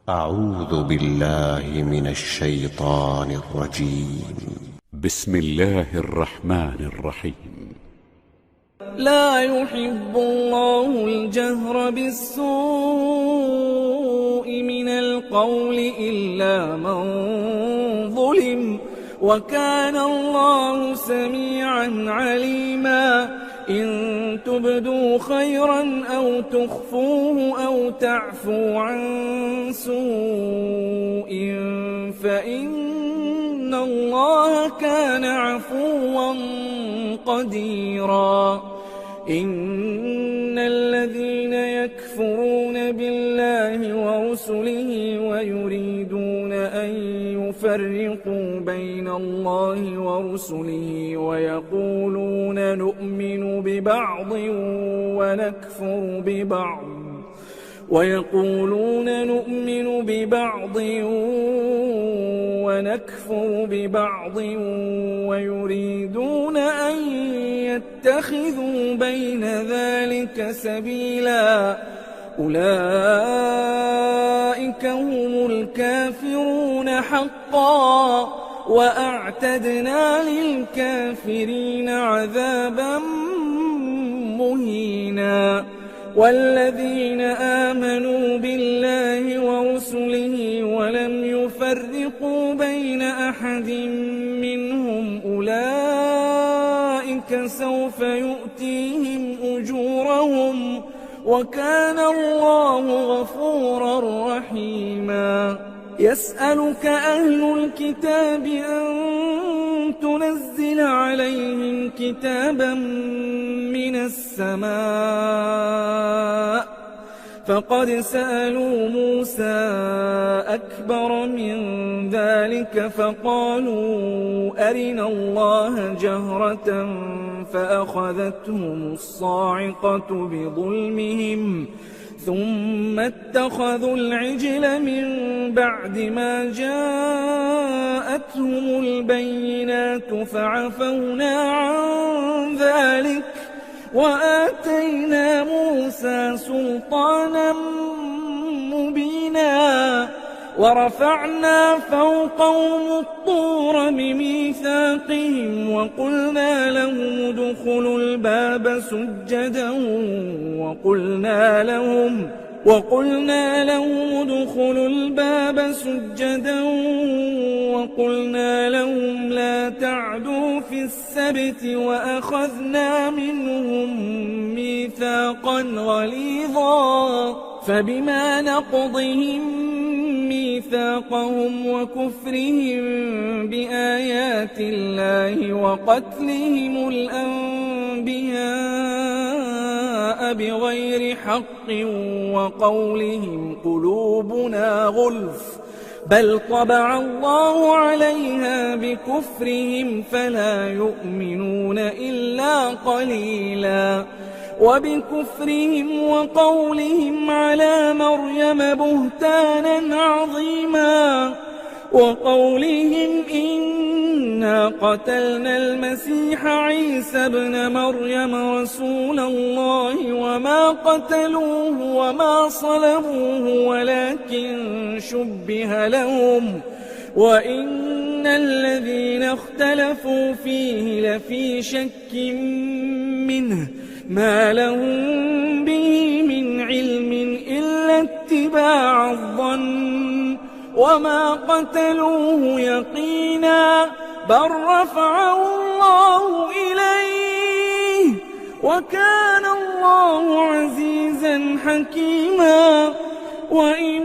أعوذ بالله من الشيطان الرجيم. بسم الله الرحمن الرحيم. لا يحب الله الجهر بالسوء من القول إلا من ظلم، وكان الله سميعا عليما. إن تبدوا خيرا أو تخفوه أو تعفوا عن سوء فإن الله كان عفوا قديرا. إن الذين يكفرون بالله ورسله ويريدون أن يفرقوا بين الله ورسله ويقولون نؤمن ببعض ونكفر ببعض ويريدون أن يتخذوا بين ذلك سبيلا، أولئك هم الكافرون حقا، وأعتدنا للكافرين عذابا مهينا. والذين آمنوا بالله ورسله ولم يفرقوا بين أحد منهم أولئك سوف يؤتيهم أجورهم، وكان الله غفورا رحيما. يسألك أهل الكتاب أن تنزل عليهم كتابا من السماء، فقد سألوا موسى أكبر من ذلك فقالوا أرنا الله جهرة فأخذتهم الصاعقة بظلمهم، ثم اتخذوا العجل من بعد ما جاءتهم البينات فعفونا عن ذلك وآتينا موسى سلطانا مبينا. ورفعنا فوقهم الطور بميثاقهم وقلنا لهم ادخلوا الباب سجدا وقلنا لهم لا تعدوا في السبت وأخذنا منهم ميثاقا غليظا. فبما نقضهم ميثاقهم وكفرهم بآيات الله وقتلهم الأنبياء بغير حق وقولهم قلوبنا غلف، بل طبع الله عليها بكفرهم فلا يؤمنون إلا قليلا. وبكفرهم وقولهم على مريم بهتانا عظيما، وقولهم إنا قتلنا المسيح عيسى ابن مريم رسول الله وما قتلوه وما صلبوه ولكن شبه لهم، وإن الذين اختلفوا فيه لفي شك منه ما لهم به من علم إلا اتباع الظن، وما قتلوه يقينا بل رفعه الله إليه، وكان الله عزيزا حكيما. وإن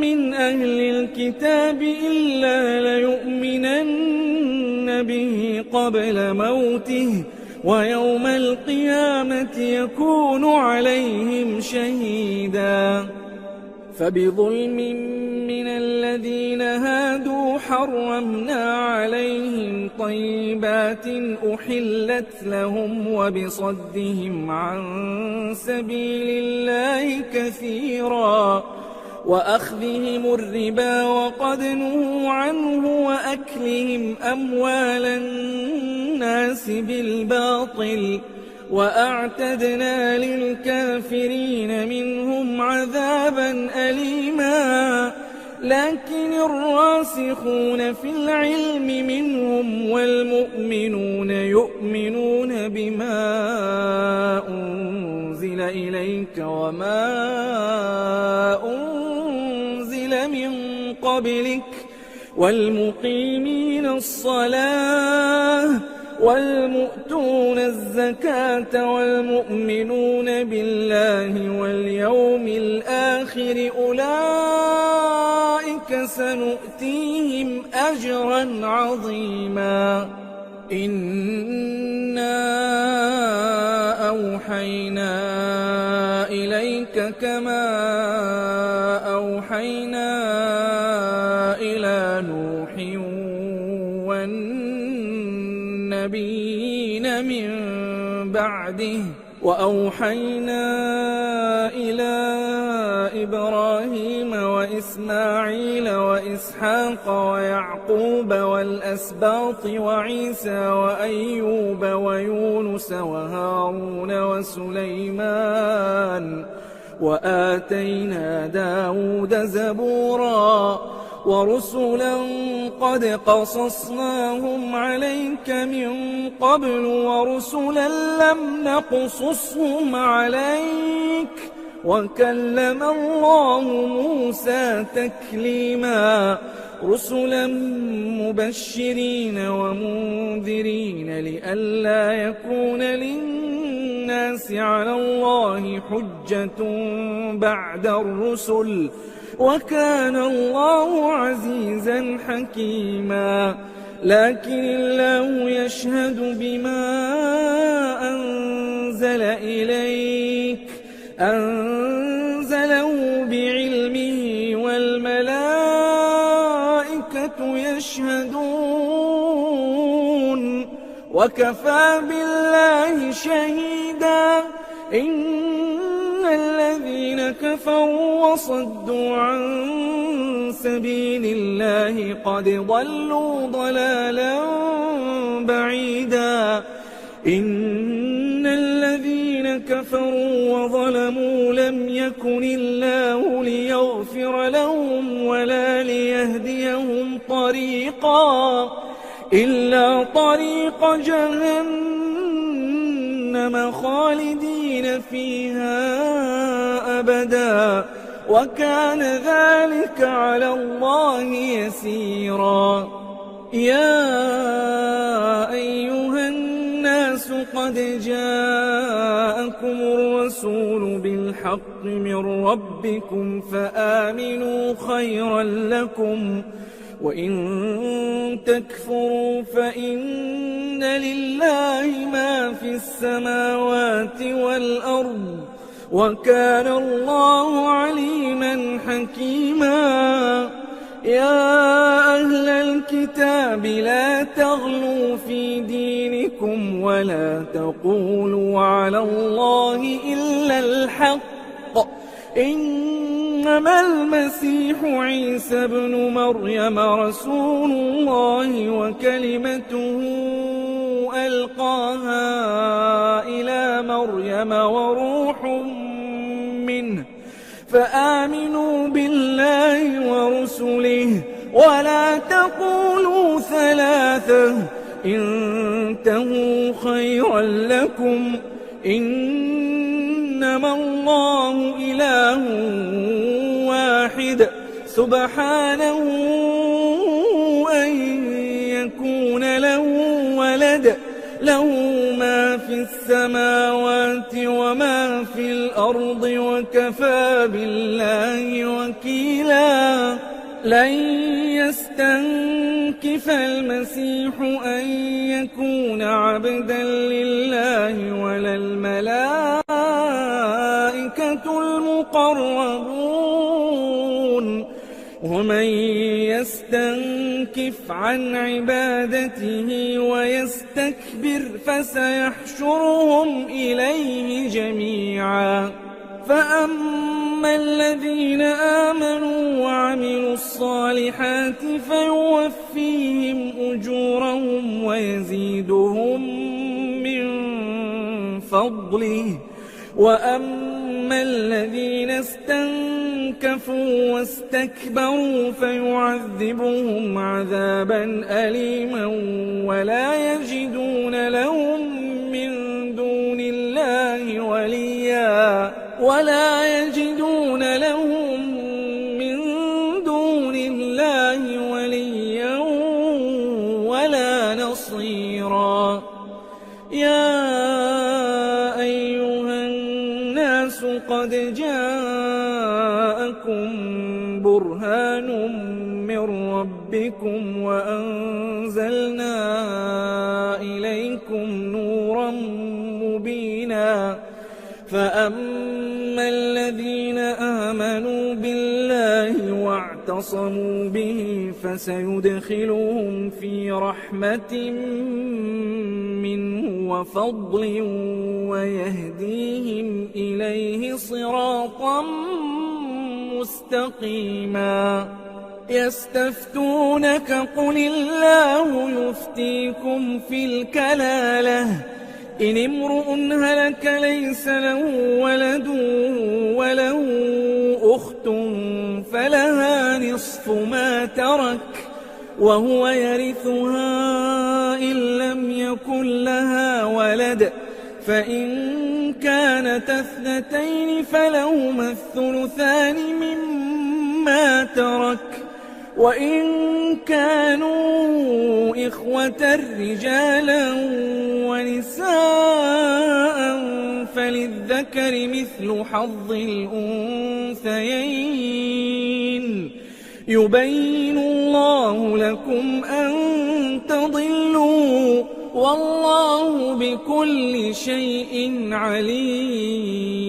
من أهل الكتاب إلا ليؤمنن به قبل موته، ويوم القيامة يكون عليهم شهيدا. فبظلم من الذين هادوا حرمنا عليهم طيبات أحلت لهم وبصدهم عن سبيل الله كثيرا، وأخذهم الربا وقد نهوا عنه وأكلهم أموال الناس بالباطل، وأعتدنا للكافرين منهم عذابا أليما. لكن الراسخون في العلم منهم والمؤمنون يؤمنون بما أنزل إليك وما أنزل من قبلك والمقيمين الصلاة والمؤتون الزكاة والمؤمنون بالله واليوم الآخر أولئك سنؤتيهم أجرا عظيما إنا أوحينا إليك كما أوحينا إلى نوح والنبيين من بعده وأوحينا إلى إبراهيم وإسماعيل وإسحاق ويعقوب والأسباط وعيسى وأيوب ويونس وهارون وسليمان وآتينا داود زبورا ورسلا قد قصصناهم عليك من قبل ورسلا لم نقصصهم عليك وكلم الله موسى تكليما رسلا مبشرين ومنذرين لئلا يكون للناس على الله حجة بعد الرسل وكان الله عزيزا حكيما لكن الله يشهد بما أنزل إليك أنزله بعلمه والملائكة يشهدون وكفى بالله شهيدا إن الذين كفروا وصدوا عن سبيل الله قد ضلوا ضلالا بعيدا إن الذين كفروا وظلموا لم يكن الله ليغفر لهم ولا ليهديهم طريقا إلا طريق جهنم خالدين فيها أبدا وكان ذلك على الله يسيرا يا أيها الناس قد جاءكم الرسول بالحق من ربكم فآمنوا خيرا لكم وإن تكفروا فإن لله ما في السماوات والأرض وكان الله عليما حكيما يا أهل الكتاب لا تغلوا في دينكم ولا تقولوا على الله إلا الحق إنما المسيح عيسى ابن مريم رسول الله وكلمته ألقاها إلى مريم وروح منه فآمنوا بالله ورسله ولا تقولوا ثلاثة انتهوا خيرا لكم إنما الله إله واحد سبحانه أن يكون له ولد له ما في السماوات وما في الأرض وكفى بالله وكيلا لن يستنكف المسيح أن يكون عبدا لله ولا الملائكة المقربون ومن يستنكف عن عبادته ويستكبر فسيحشرهم إليه جميعا فأما الذين آمنوا وعملوا الصالحات فيوفيهم أجورهم ويزيدهم من فضله وأما وأما الذين استنكفوا واستكبروا فيعذبهم عذابا أليما ولا يجدون لهم من دون الله وليا ولا نصيرا. يا أيها الناس قد جاءكم برهان من ربكم وأنزلنا إليكم نورا مبينا. فأما الذين آمنوا بالله واعتصموا به فسيدخلهم في رحمة منه وفضل ويهديهم إليه صراطا مستقيما. يستفتونك قل الله يفتيكم في الكلالة إن امرؤ هلك ليس له ولد وله أخت فلها نصف ما ترك وهو يرثها إن لم يكن لها ولد فإن كانت اثنتين فلهما الثلثان مما ترك وإن كانوا إخوة رجالا ونساء فللذكر مثل حظ الأنثيين. يبين الله لكم أن تضلوا والله بكل شيء عليم.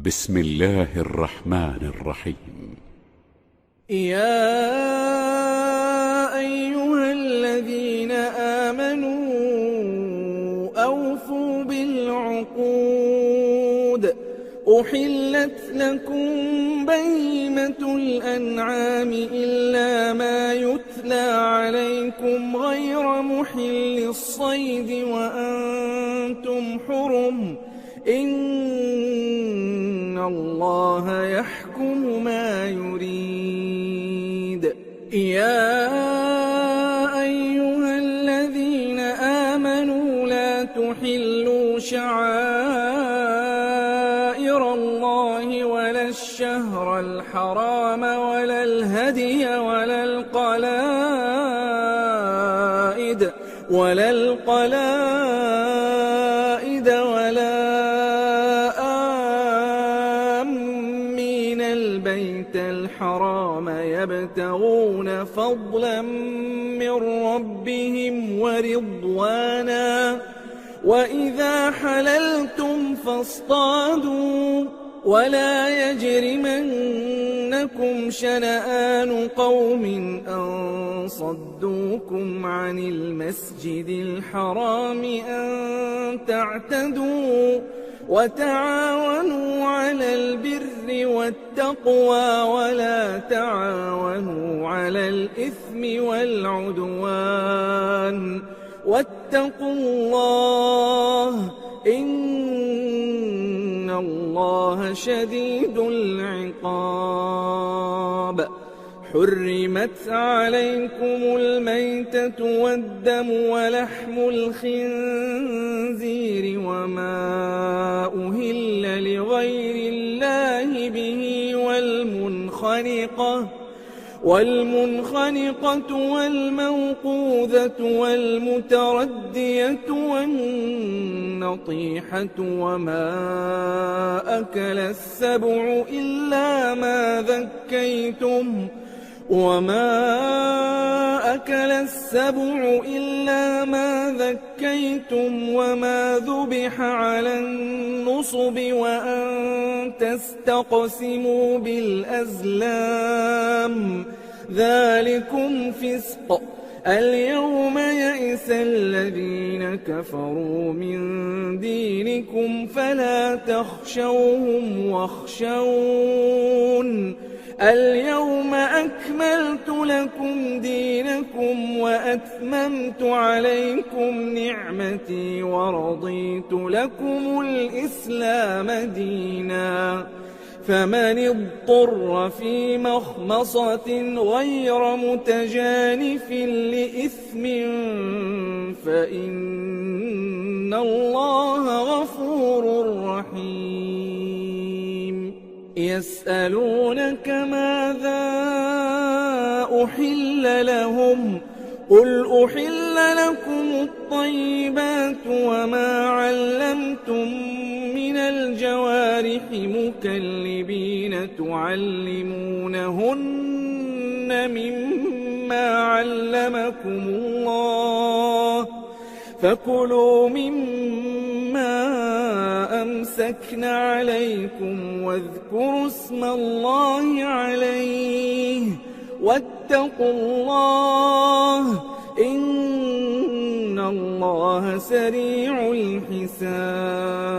بسم الله الرحمن الرحيم. يا أيها الذين آمنوا أوفوا بالعقود. أحلت لكم بهيمة الأنعام إلا ما يتلى عليكم غير محل الصيد وأنتم حرم. إن الله يحكم ما يريد. يا أيها الذين آمنوا لا تحلوا شعائر الله ولا الشهر الحرام ولا الهدي ولا القلائد ولا آمين البيت الحرام يبتغون فضلا من ربهم ورضوانا. وإذا حللتم فاصطادوا ولا يجرمنكم شنآن قوم أن صدوكم عن المسجد الحرام أن تعتدوا وتعاونوا على البر والتقوى ولا تعاونوا على الإثم والعدوان واتقوا الله إن الله شديد العقاب. حرمت عليكم الميتة والدم ولحم الخنزير وما أهل لغير الله به والمنخنقة والموقوذة والمتردية والنطيحة وما أكل السبع إلا ما ذكيتم وما ذبح على النصب وأن تستقسموا بالأزلام ذلكم فسق. اليوم يئس الذين كفروا من دينكم فلا تخشوهم واخشون. اليوم أكملت لكم دينكم وأتممت عليكم نعمتي ورضيت لكم الإسلام دينا فمن اضطر في مخمصة غير متجانف لإثم فإن الله غفور رحيم يسألونك ماذا أحل لهم قل أحل لكم الطيبات وما علمتم من الجوارح مكلبين تعلمونهن مما علمكم الله فكلوا مما أمسكن عليكم واذكروا اسم الله عليه واتقوا الله إن الله سريع الحساب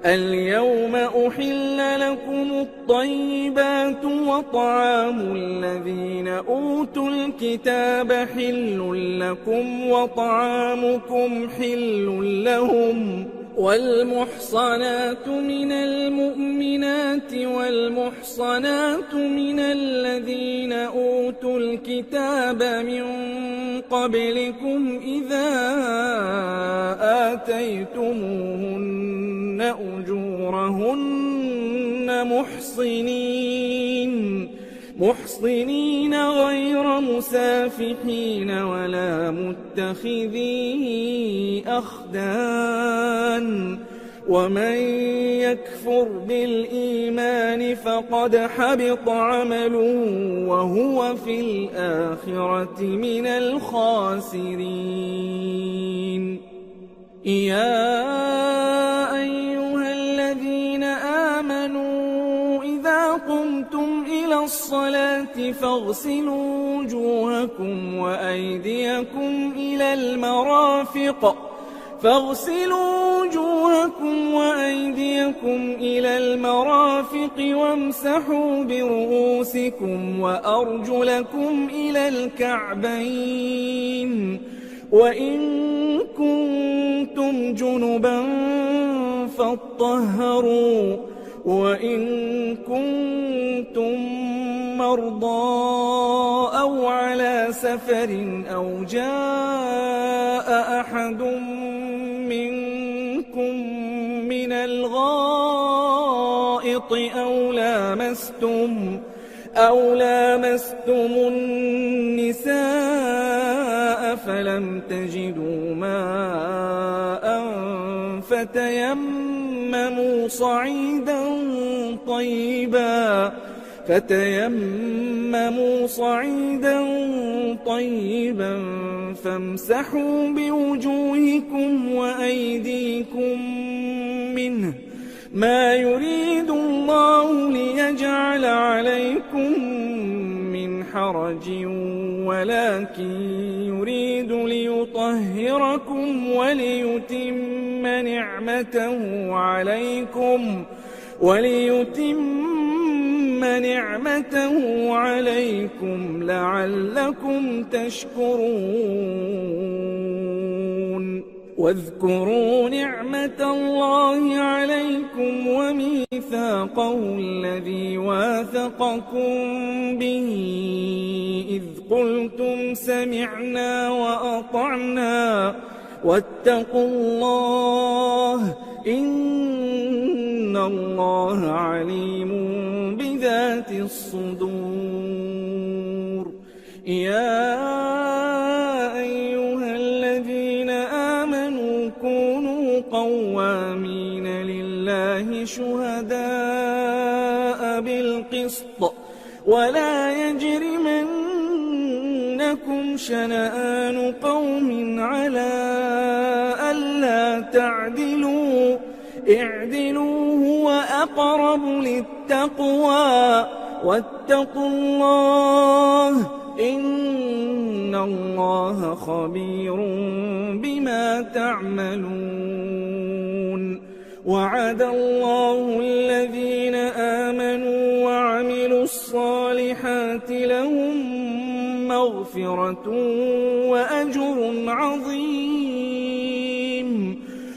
اليوم أحل لكم الطيبات وطعام الذين أوتوا الكتاب حل لكم وطعامكم حل لهم والمحصنات من المؤمنات والمحصنات من الذين أوتوا الكتاب من قبلكم إذا آتيتموهن أجورهن محصنين غير مسافحين ولا متخذي أخدان ومن يكفر بالإيمان فقد حبط عمله وهو في الآخرة من الخاسرين يا أيها الذين آمنوا إذا قمتم إلى الصلاة فاغسلوا وجوهكم وأيديكم إلى المرافق وامسحوا برؤوسكم وأرجلكم إلى الكعبين وإن كنتم جنبا فاطهروا وإن كنتم مرضى أو على سفر أو جاء أحد منكم من الغائط أو لامستم النساء فلم تجدوا ماء فتيمموا صعيدا طيبا فامسحوا بوجوهكم وأيديكم منه ما يريد الله ليجعل عليكم من حرج ولكن يريد ليطهركم وليتم نعمته عليكم لعلكم تشكرون واذكروا نعمة الله عليكم وميثاقه الذي واثقكم به إذ قلتم سمعنا وأطعنا واتقوا الله إن الله عليم بذات الصدور يا أيها الذين آمنوا كونوا قوامين لله شهداء بالقسط ولا يجرمنكم شنآن قوم على ألا تعدلوا اعدلوا هو أقرب للتقوى واتقوا الله إن الله خبير بما تعملون وعد الله الذين آمنوا وعملوا الصالحات لهم مغفرة وأجر عظيم.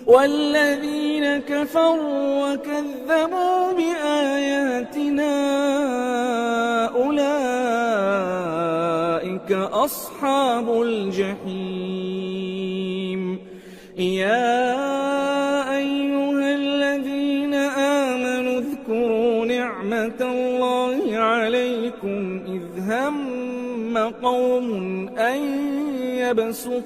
والذين كفروا وكذبوا بآياتنا أولئك أصحاب الجحيم. يا أيها الذين آمنوا اذكروا نعمة الله عليكم إذ هم قوم أن يبسطوا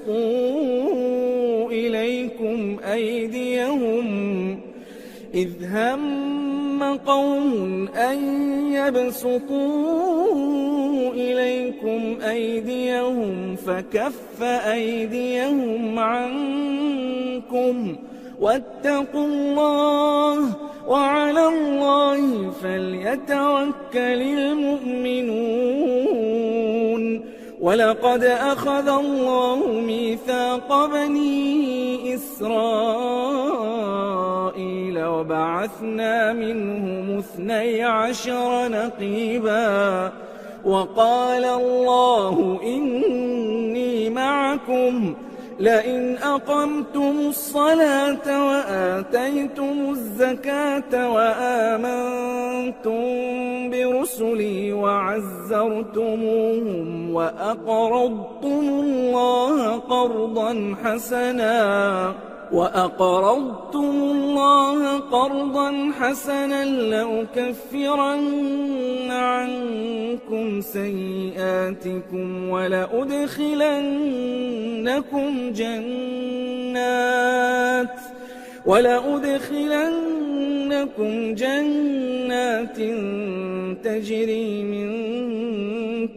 إليكم أيديهم فكف أيديهم عنكم واتقوا الله وعلى الله فليتوكل المؤمنون. ولقد أخذ الله ميثاق بني إسرائيل وبعثنا منهم 12 نقيبا وقال الله إني معكم لئن أقمتم الصلاة وآتيتم الزكاة وآمنتم برسلي وعزرتموهم وأقرضتم الله قرضا حسنا لأكفرن عنكم سيئاتكم ولأدخلنكم جنات تجري من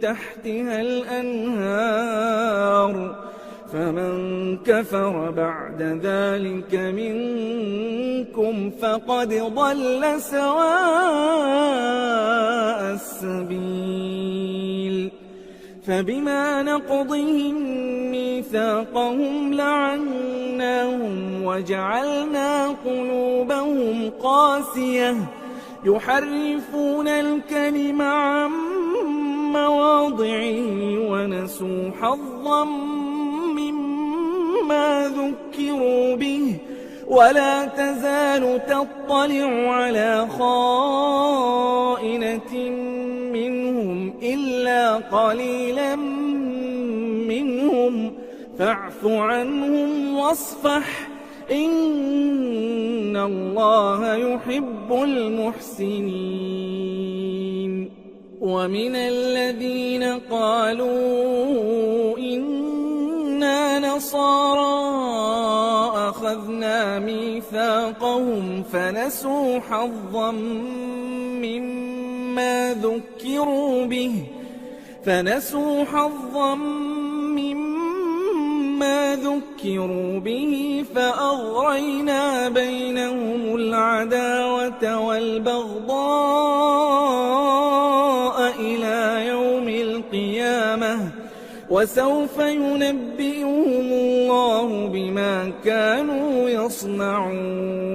تحتها الأنهار فمن كفر بعد ذلك منكم فقد ضل سواء السبيل. فبما نقضهم ميثاقهم لعناهم وجعلنا قلوبهم قاسية يحرفون الكلم عن مواضعه ونسوا حظا مما ذكروا به ولا تزال تطلع على خائنة منهم إلا قليلا منهم فاعف عنهم واصفح إن الله يحب المحسنين. ومن الذين قالوا إنا نصارى أخذنا ميثاقهم فنسوا حظا مما ذكروا به فأغرينا بينهم العداوة والبغضاء إلى يوم القيامة وسوف ينبئهم الله بما كانوا يصنعون.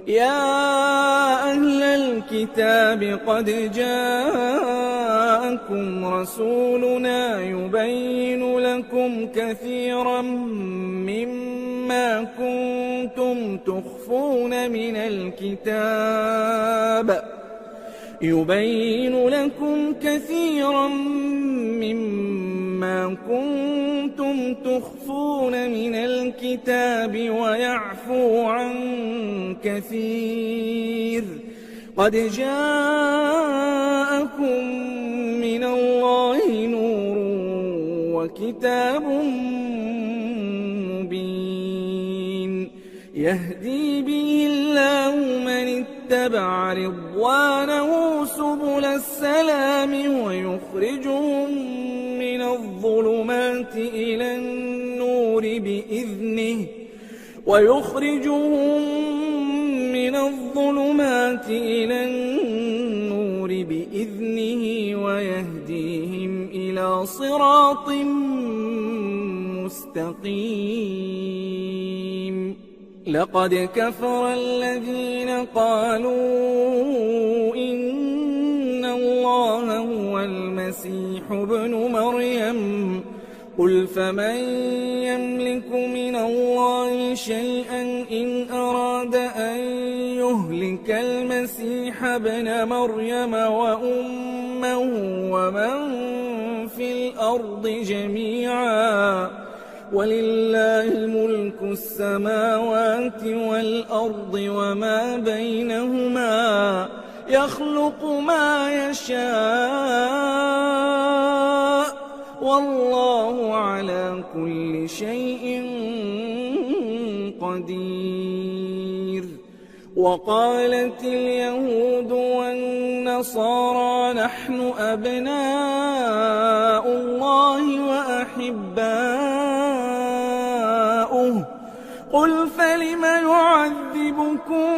يا أهل الكتاب قد جاءكم رسولنا يبين لكم كثيرا مما كنتم تخفون من الكتاب ويعفو عن كثير. قد جاءكم من الله نور وكتاب مبين يهدي به الله من اتبع رضوانه سبل السلام ويخرجهم من الظلمات إلى النور بإذنه ويهديهم إلى صراط مستقيم. لقد كفر الذين قالوا إن والمسيح ابن مريم قل فمن يملك من الله شيئا إن أراد أن يهلك المسيح ابن مريم وأمه ومن في الأرض جميعا ولله ملك السماوات والأرض وما بينهما يخلق ما يشاء والله على كل شيء قدير. وقالت اليهود والنصارى نحن أبناء الله وأحباؤه قل فلم يعذبكم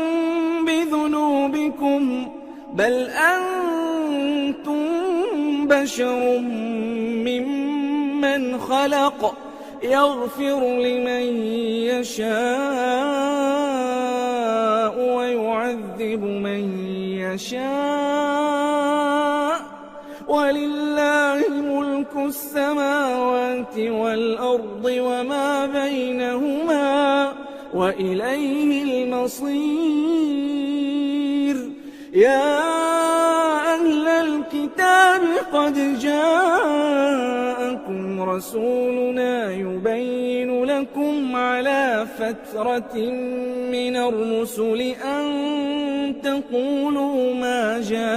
بذنوبكم بل أنتم بشر ممن خلق يغفر لمن يشاء ويعذب من يشاء ولله ملك السماوات والأرض وما بينهما وإليه المصير. يا أهل الكتاب قد جاءكم رسولنا يبين لكم على فترة من الرسل أن تقولوا ما جاءنا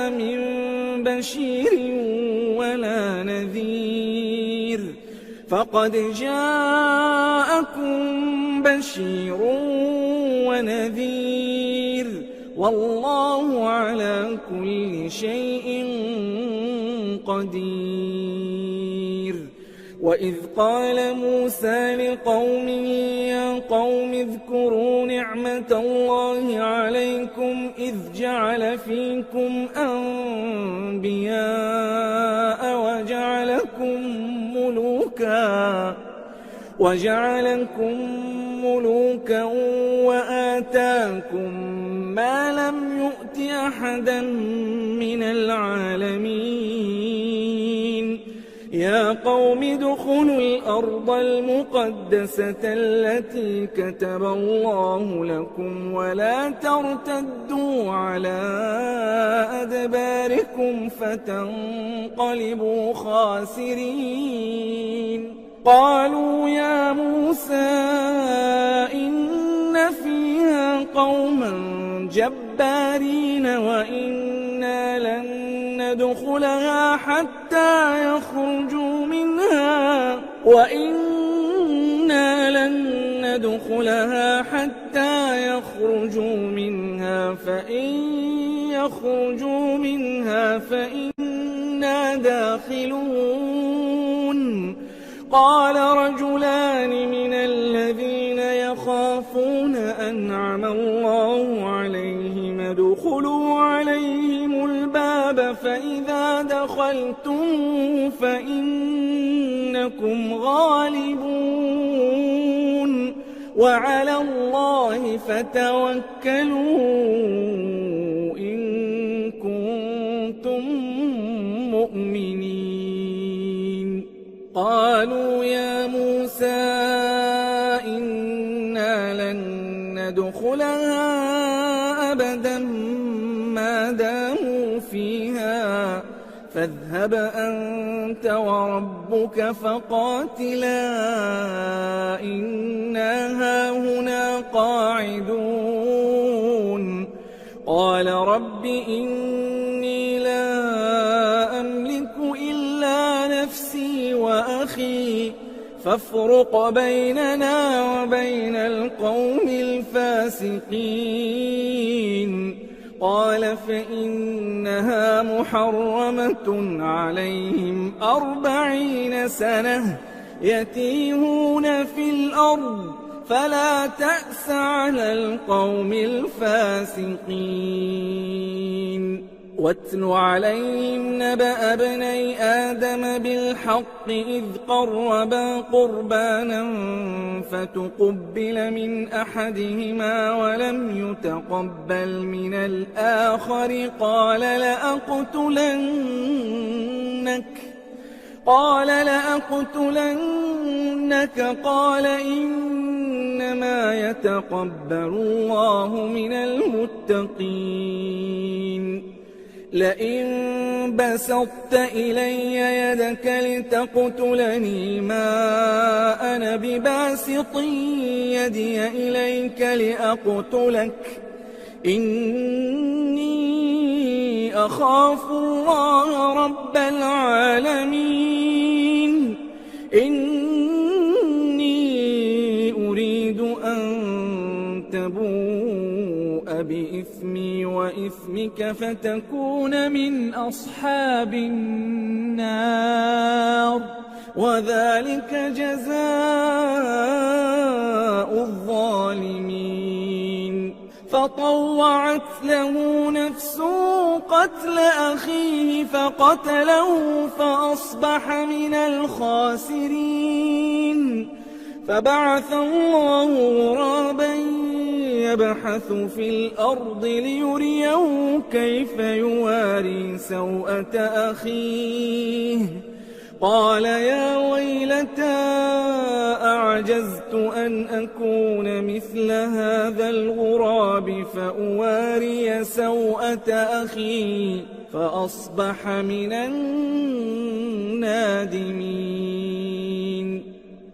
من بشير ولا نذير فقد جاءكم بشير ونذير والله على كل شيء قدير. وإذ قال موسى لقومه يا قوم اذكروا نعمة الله عليكم إذ جعل فيكم أنبياء وجعلكم ملوكا وآتاكم ما لم يؤت أحدا من العالمين. يا قوم ادخلوا الأرض المقدسة التي كتب الله لكم ولا ترتدوا على أدباركم فتنقلبوا خاسرين. قالوا يا موسى إن فيها قوما جبارين وإنا لن ندخلها حتى يخرجوا منها فإن يخرجوا منها فإنا داخلون. قال رجلان من الذين يخافون أنعم الله عليهم ادخلوا عليهم الباب فإذا دخلتم فإنكم غالبون وعلى الله فتوكلوا إن كنتم مؤمنين. قالوا يا موسى إنا لن ندخلها أبدا ما داموا فيها فاذهب أنت وربك فقاتلا إنا هاهنا قاعدون. قال رب إني لا أملك إلا نفسي وأخي فافرق بيننا وبين القوم الفاسقين. قال فإنها محرمة عليهم 40 سنة يتيهون في الأرض فلا تأس على القوم الفاسقين. واتل عليهم نبأ ابني آدم بالحق إذ قربا قربانا فتقبل من أحدهما ولم يتقبل من الآخر قال لأقتلنك قال إنما يتقبل الله من المتقين لئن بسطت إلي يدك لتقتلني ما أنا بباسط يدي إليك لأقتلك إني أخاف الله رب العالمين إني أريد أن تبوء بإثمي وإثمك فتكون من أصحاب النار وذلك جزاء الظالمين فطوعت له نفسه قتل أخيه فقتله فأصبح من الخاسرين فبعث الله غرابا يبحث في الأرض ليريه كيف يواري سوءة أخيه قال يا ويلتى أعجزت أن أكون مثل هذا الغراب فأواري سوءة أخي فأصبح من النادمين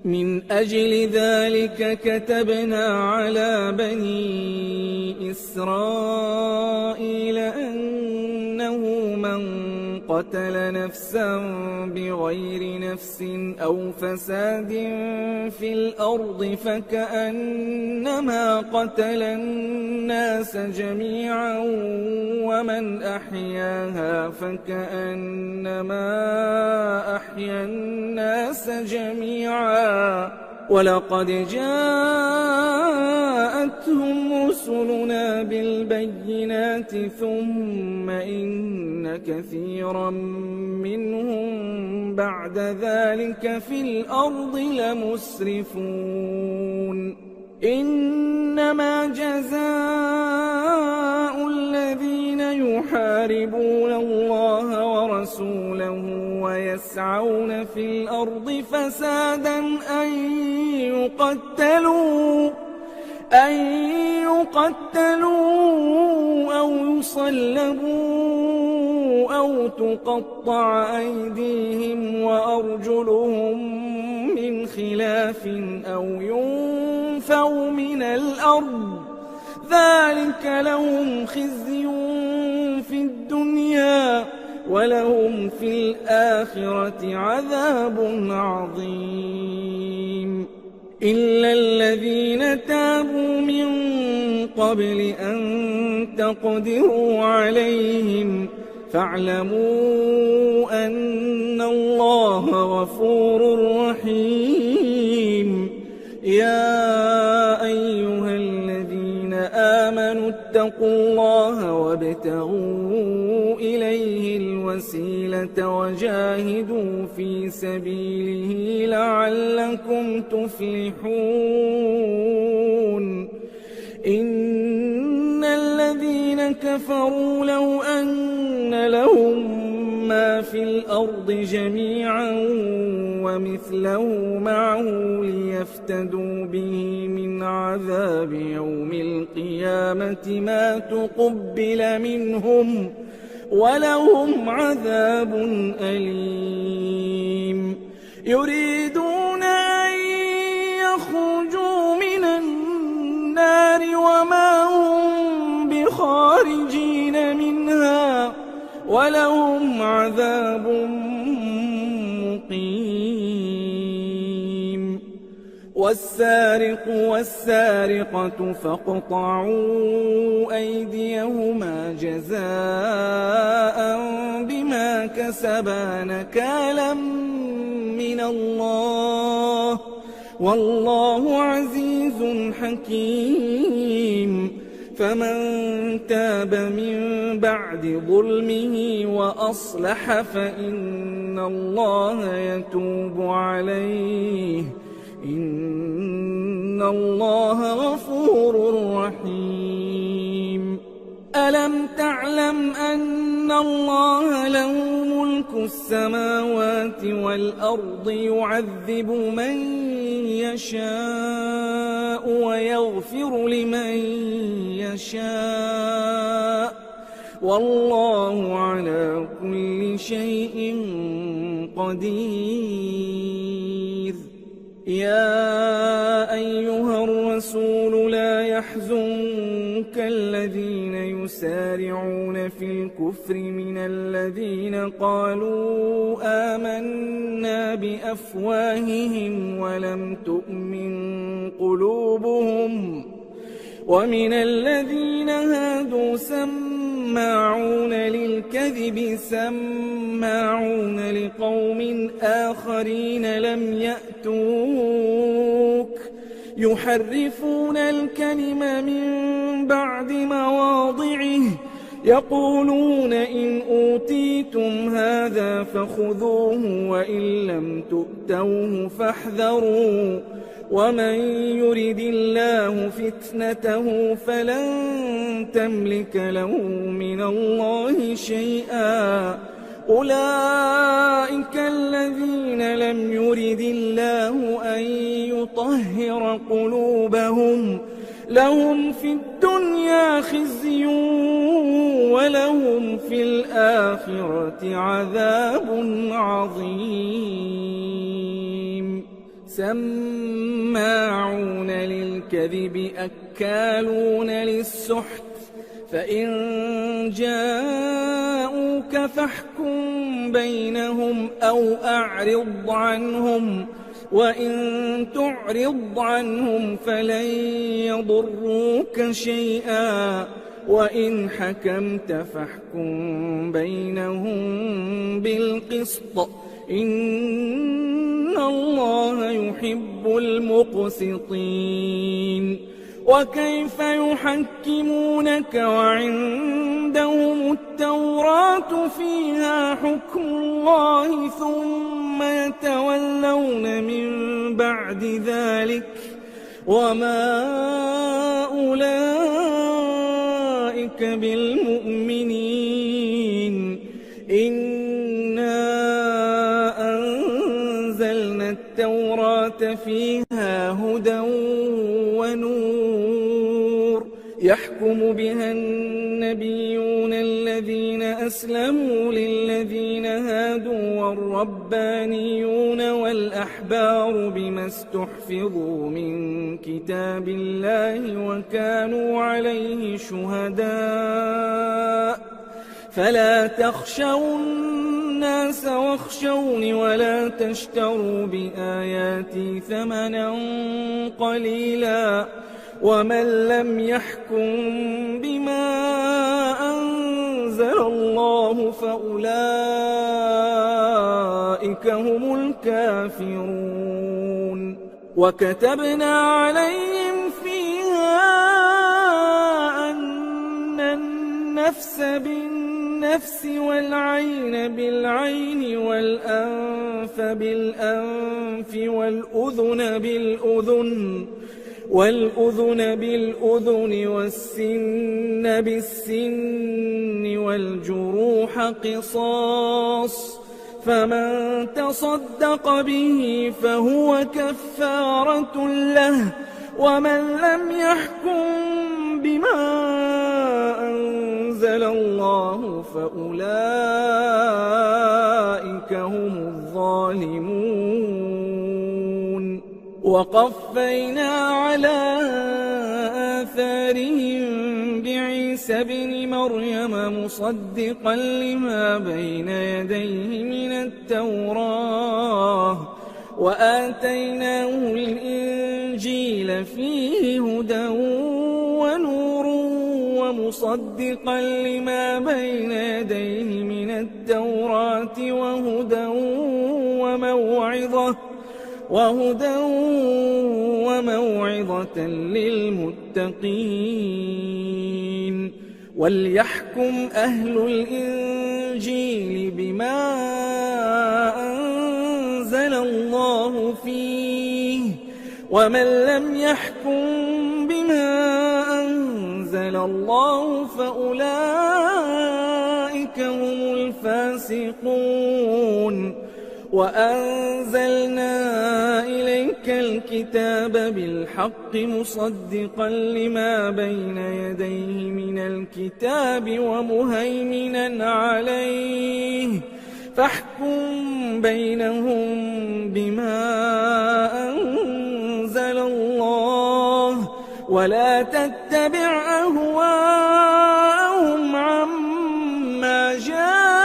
من أجل ذلك كتبنا على بني إسرائيل أنه من قتل نفسا بغير نفس أو فساد في الأرض فكأنما قتل الناس جميعا ومن أحياها فكأنما أحيا الناس جميعا ولقد جاءتهم رسلنا بالبينات ثم إن كثيرا منهم بعد ذلك في الأرض لمسرفون إنما جزاء الذين يحاربون الله ورسوله ويسعون في الأرض فسادا أن يقتلوا أو يصلبوا أو تقطع أيديهم وأرجلهم من خلاف أو ينفوا من الأرض ذلك لهم خزي في الدنيا ولهم في الآخرة عذاب عظيم إلا الذين تابوا من قبل أن تقدروا عليهم فاعلموا أن الله غفور رحيم يا أيها الذين آمنوا اتقوا الله وابتغوا إليه الوسيلة وجاهدوا في سبيله لعلكم تفلحون إن الذين كفروا لو أن لهم ما في الأرض جميعا ومثله معه ليفتدوا به من عذاب يوم القيامة ما تقبل منهم ولهم عذاب أليم يريدون أن يخرجوا من النار وما هم بخارجين منها ولهم عذاب مقيم والسارق والسارقة فاقطعوا أيديهما جزاء بما كسبا نكالا من الله والله عزيز حكيم فمن تاب من بعد ظلمه وأصلح فإن الله يتوب عليه إن الله غفور رحيم ألم تعلم أن الله له ملك السماوات والأرض يعذب من يشاء ويغفر لمن يشاء والله على كل شيء قدير يا أيها الرسول لا يحزنك الذين يسارعون في الكفر من الذين قالوا آمنا بأفواههم ولم تؤمن قلوبهم ومن الذين هادوا سماعون للكذب سماعون لقوم آخرين لم يأتوك يحرفون الكلم من بعد مواضعه يقولون إن أوتيتم هذا فخذوه وإن لم تؤتوه فاحذروا ومن يرد الله فتنته فلن تملك له من الله شيئا أولئك الذين لم يرد الله أن يطهر قلوبهم لهم في الدنيا خزي ولهم في الآخرة عذاب عظيم سماعون للكذب أكالون للسحت فإن جاءوك فاحكم بينهم أو أعرض عنهم وإن تعرض عنهم فلن يضروك شيئا وإن حكمت فاحكم بينهم بالقسط إن الله يحب المقسطين وكيف يحكمونك وعندهم التوراة فيها حكم الله ثم يتولون من بعد ذلك وما أولئك بالمؤمنين إنا أنزلنا التوراة فيها هدى ونور يحكم بها النبيون الذين أسلموا للذين هادوا والربانيون والأحبار بما استحفظوا من كتاب الله وكانوا عليه شهداء فلا تخشوا الناس واخشوني ولا تشتروا بآياتي ثمنا قليلا ومن لم يحكم بما أنزل الله فأولئك هم الكافرون وكتبنا عليهم فيها أن النفس بالنفس والعين بالعين والأنف بالأنف والأذن بالأذن والسن بالسن والجروح قصاص فمن تصدق به فهو كفارة له ومن لم يحكم بما أنزل الله فأولئك هم الظالمون وقفينا على آثارهم بعيسى ابن مريم مصدقا لما بين يديه من التوراة وآتيناه الإنجيل فيه هدى ونور ومصدقا لما بين يديه من التوراة وهدى وموعظة، وموعظة للمتقين. وليحكم أهل الإنجيل بما أنزل الله فيه ومن لم يحكم بما أنزل الله فأولئك هم الفاسقون وأنزلنا إليك الكتاب بالحق مصدقا لما بين يديه من الكتاب ومهيمنا عليه فاحكم بينهم بما أنزل الله ولا تتبع أهواءهم عما جاءك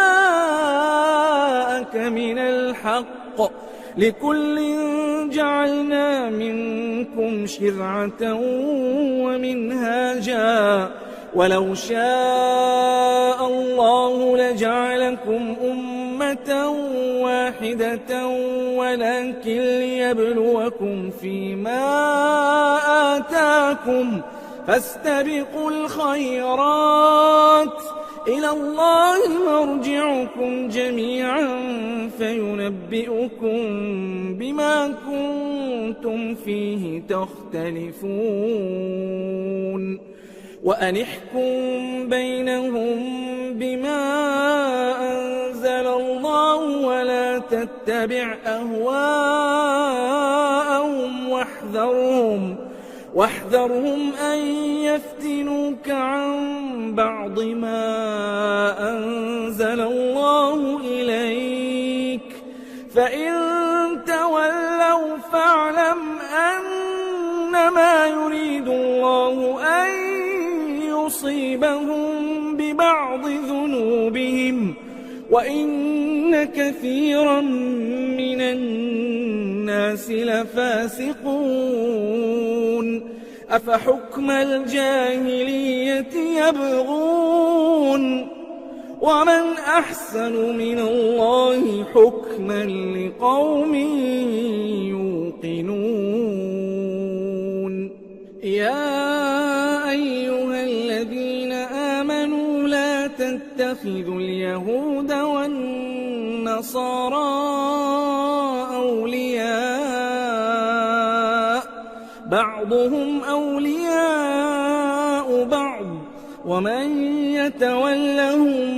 من الحق لكل جعلنا منكم شرعة ومنهاجا ولو شاء الله لجعلكم أمة واحدة ولكن ليبلوكم فيما آتاكم فاستبقوا الخيرات إلى الله مرجعكم جميعا فينبئكم بما كنتم فيه تختلفون وأن احكم بينهم بما أنزل الله ولا تتبع أهواءهم واحذرهم أن يفتنوك عن بعض ما أنزل الله إليك فإن تولوا فاعلم أنما يريد الله أن يصيبهم ببعض ذنوبهم وإن كثيرا من الناس لفاسقون أفحكم الجاهلية يبغون ومن أحسن من الله حكما لقوم يوقنون يا أيها الذين آمنوا لا تتخذوا اليهود والنصارى أولياء بعضهم أولياء بعض ومن يتولهم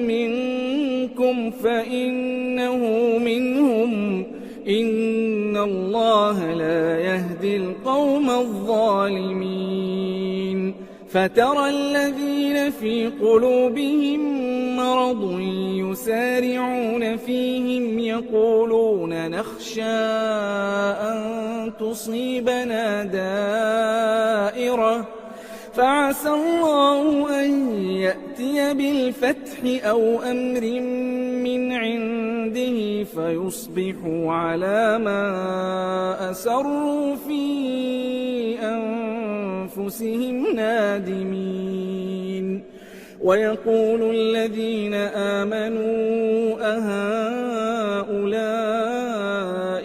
منكم فإنه منهم إن الله لا يهدي القوم الظالمين فترى الذين في قلوبهم مرض يسارعون فيهم يقولون نخشى أن تصيبنا دائرة فعسى الله أن يأتي بالفتح أو أمر من عنده فيصبحوا على ما أسروا في أنفسهم نادمين ويقول الذين آمنوا أهؤلاء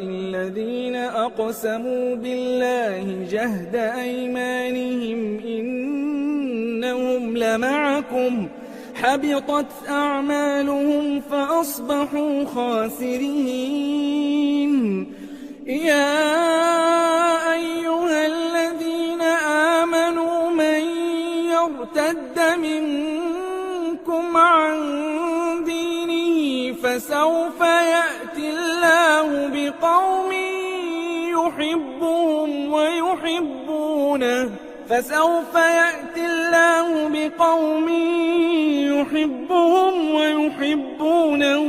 الذين أقسموا بالله جهد أيمانهم إنهم لمعكم حبطت أعمالهم فأصبحوا خاسرين يا أيها الذين آمنوا من يرتد منكم عن دينه فسوف يأتي الله بقوم يحبهم ويحبونه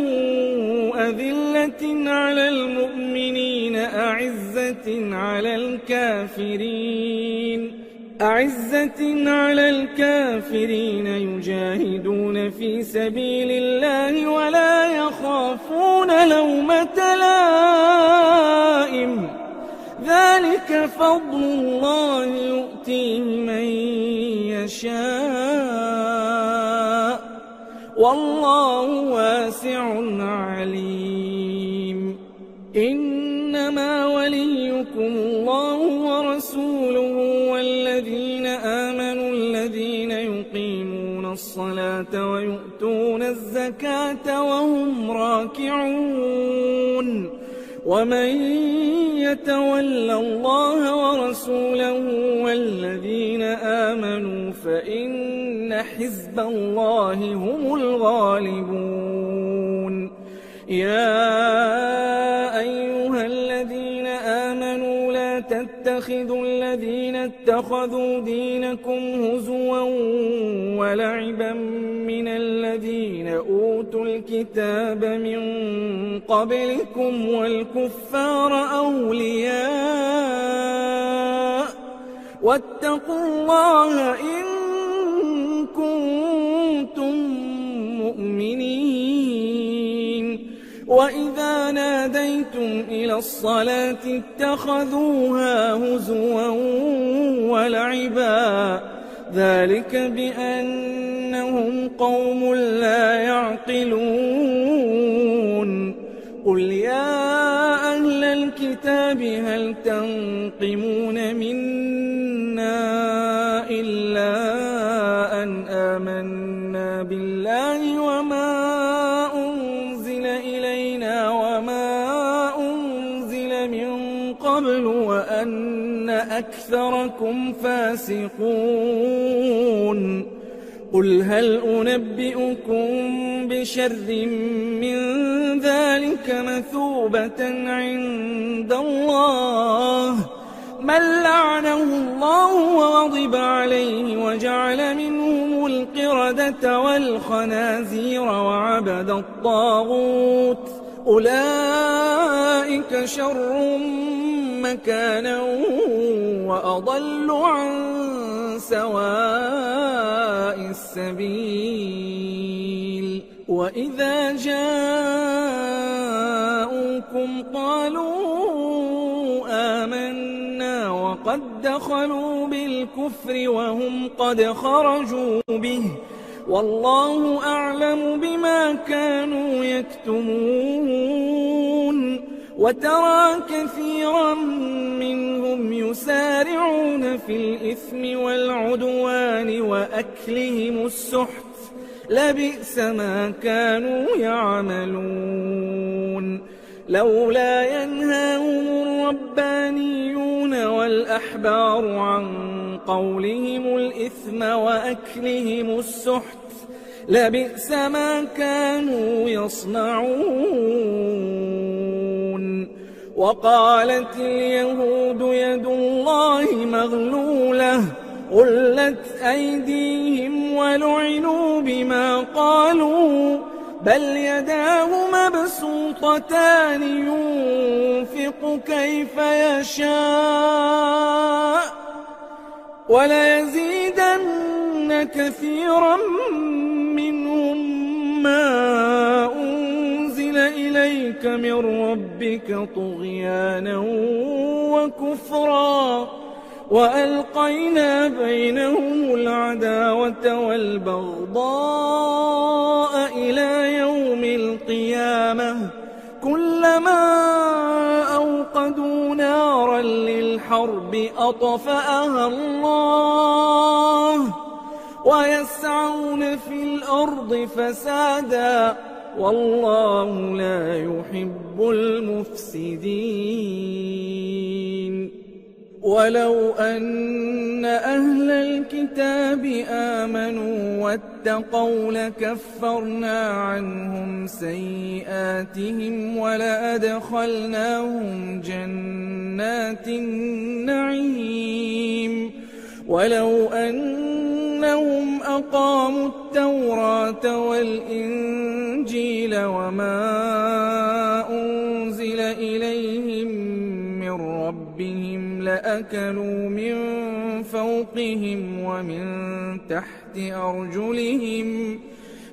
أذلة على المؤمنين أعزة على الكافرين يجاهدون في سبيل الله ولا يخافون لومة لائم ذلك فضل الله يؤتيه من يشاء والله واسع عليم إنما وليكم الله ورسوله والذين آمنوا الذين يقيمون الصلاة ويؤتون الزكاة وهم راكعون ومن يتول الله ورسوله والذين آمنوا فإن حزب الله هم الغالبون. يا أيها الذين آمنوا لا تتخذوا الذين اتخذوا دينكم هزوا ولعبا من الذين أوتوا الكتاب من قبلكم والكفار أولياء واتقوا الله إن كنتم مؤمنين. وإذا ناديتم إلى الصلاة اتخذوها هزوا ولعبا ذلك بأنهم قوم لا يعقلون. قل يا أهل الكتاب هل تنقمون منا إلا أن آمنا بالله وما أنزل إلينا وما أنزل من قبل وأن أكثركم فاسقون. قل هل أنبئكم بشر من ذلك مثوبة عند الله من لعنه الله وغضب عليه وجعل منهم القردة والخنازير وعبد الطاغوت أولئك شر مكانا وأضل عن سواء السبيل. وإذا جاءوكم قالوا آمنا وقد دخلوا بالكفر وهم قد خرجوا به والله أعلم بما كانوا يكتمون. وترى كثيرا منهم يسارعون في الإثم والعدوان وأكلهم السحت لبئس ما كانوا يعملون. لولا ينهاهم الربانيون والأحبار عن قولهم الإثم وأكلهم السحت لبئس ما كانوا يصنعون. وقالت اليهود يد الله مغلولة غلت أيديهم ولعنوا بما قالوا بل يداه مبسوطتان ينفق كيف يشاء وليزيدن كثيرا منهم ما أنزل إليك من ربك طغيانا وكفرا وألقينا بينهم العداوة والبغضاء إلى يوم القيامة كلما أوقدوا نارا للحرب أطفأها الله ويسعون في الأرض فسادا والله لا يحب المفسدين. ولو أن أهل الكتاب آمنوا واتقوا لكفرنا عنهم سيئاتهم ولأدخلناهم جنات النعيم. ولو أنهم أقاموا التوراة والإنجيل وما أنزل إليهم من ربهم لأكلوا من فوقهم ومن تحت أرجلهم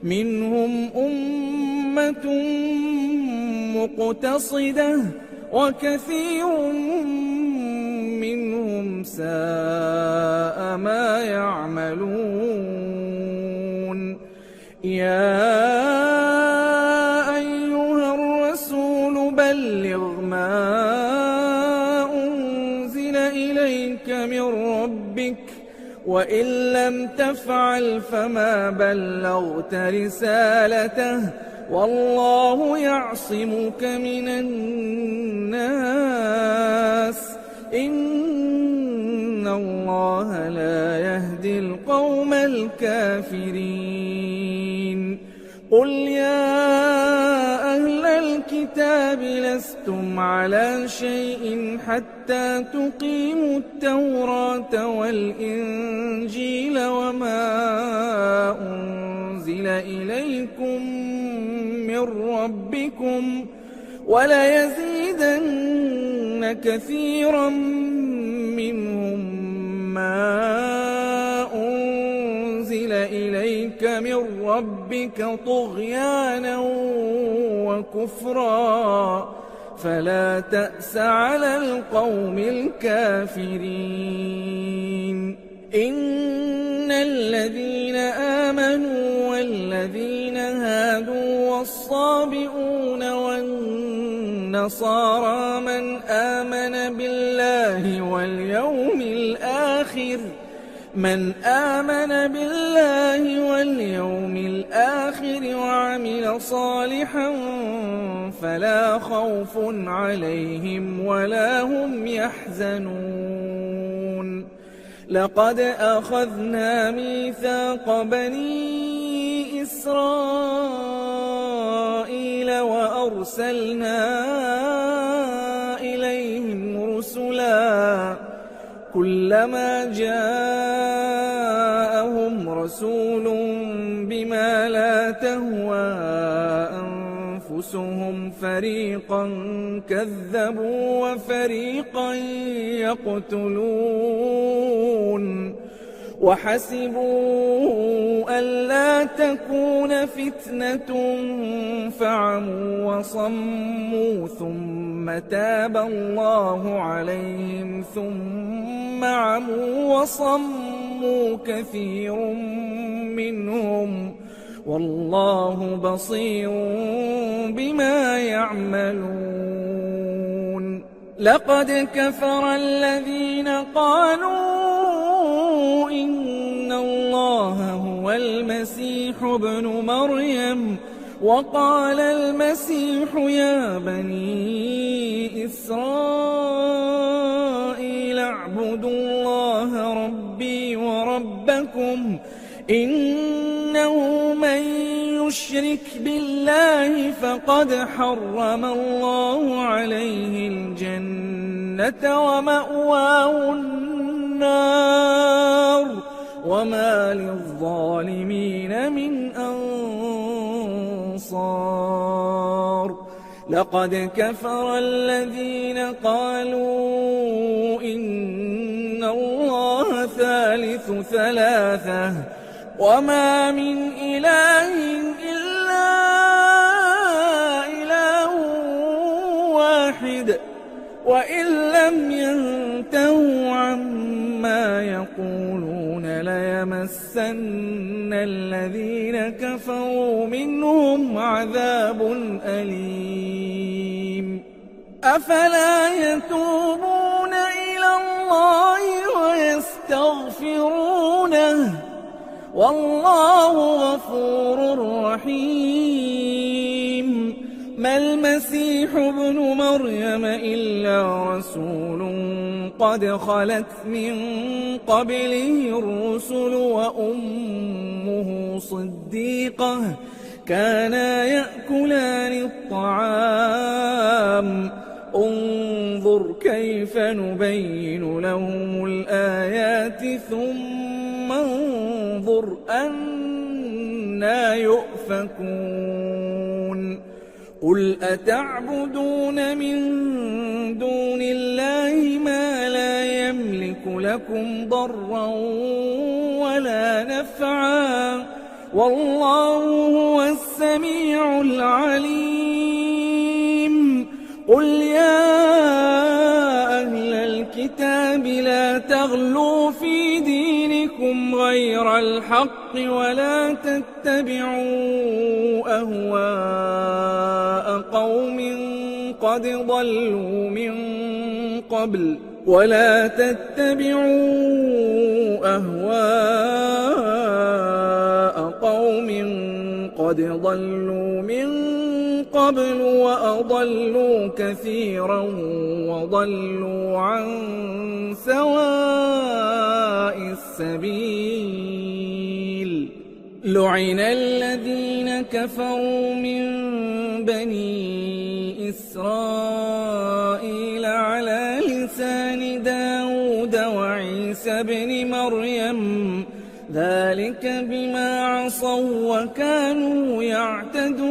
منهم أمة مقتصدة وكثير منهم ساء ما يعملون. يا أيها الرسول بلغ ما أنزل إليك من ربك وإن لم تفعل فما بلغت رسالته والله يعصمك من الناس إن الله لا يهدي القوم الكافرين قل يا أهل الكتاب لستم على شيء حتى تقيموا التوراة والإنجيل وما أنزل إليكم من ربكم وليزيدن كثيرا منهم ما أنزل إليك من ربك طغيانا وكفرا فلا تأس على القوم الكافرين إن الذين آمنوا والذين هادوا والصابئون والنصارى من آمن بالله واليوم الآخر وعمل صالحا فلا خوف عليهم ولا هم يحزنون لقد أخذنا ميثاق بني إسرائيل وأرسلنا إليهم رسلا كلما جاءهم رسول بما لا تهوى أنفسهم فريقا كذبوا وفريقا يقتلون وحسبوا ألا تكون فتنة فعموا وصموا ثم تاب الله عليهم ثم عموا وصموا كثير منهم والله بصير بما يعملون لقد كفر الذين قالوا إن الله هو المسيح ابن مريم وقال المسيح يا بني إسرائيل اعبدوا الله ربي وربكم إنه من يشرك بالله فقد حرم الله عليه الجنة ومأواه النار وما للظالمين من أنصار لقد كفر الذين قالوا إن الله ثالث ثلاثة وما من إله إلا إله واحد وإن لم ينتهوا عما يقولون ليمسن الذين كفروا منهم عذاب أليم أفلا يتوبون إلى الله ويستغفرونه والله غفور رحيم ما المسيح ابن مريم إلا رسول قد خلت من قبله الرسل وأمه صديقة كانا يأكلان الطعام انظر كيف نبين لهم الآيات ثم انظر أنى يؤفكون قل أتعبدون من دون الله ما لا يملك لكم ضرا ولا نفعا والله هو السميع العليم قل يا أهل الكتاب لا تغلوا في دينكم غير الحق ولا تتبعوا أهواء قوم قد ضلوا من قبل ولا تتبعوا أهواء قوم قد ضلوا من قبل وأضلوا كثيرا وضلوا عن سواء السبيل. لعن الذين كفروا من بني إسرائيل على لسان داود وعيسى بن مريم ذلك بما عصوا وكانوا يعتدون.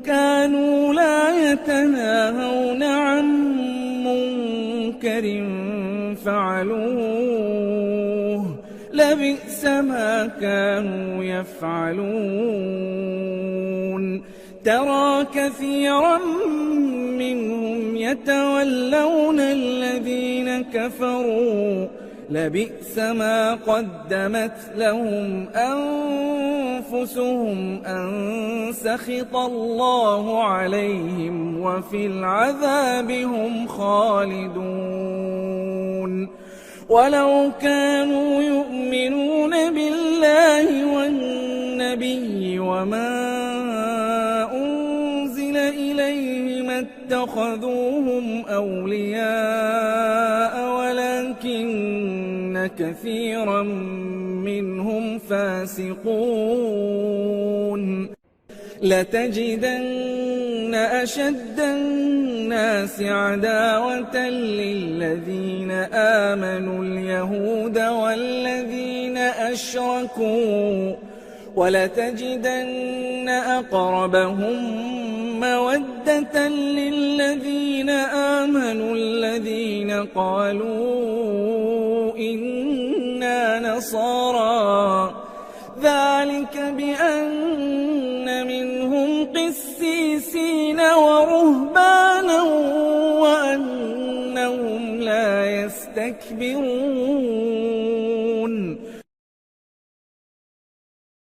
كانوا لا يتناهون عن منكر فعلوه لبئس ما كانوا يفعلون. ترى كثيرا منهم يتولون الذين كفروا لبئس ما قدمت لهم أنفسهم أن سخط الله عليهم وفي العذاب هم خالدون. ولو كانوا يؤمنون بالله والنبي وما أنزل إليه ما اتخذوهم أولياء ولكن كثيرا منهم فاسقون. لتجدن أشد الناس عداوة للذين آمنوا اليهود والذين أشركوا ولتجدن أقربهم مودة للذين آمنوا الذين قالوا إنا نصارى ذلك بأن منهم قسيسين ورهبانا وأنهم لا يستكبرون.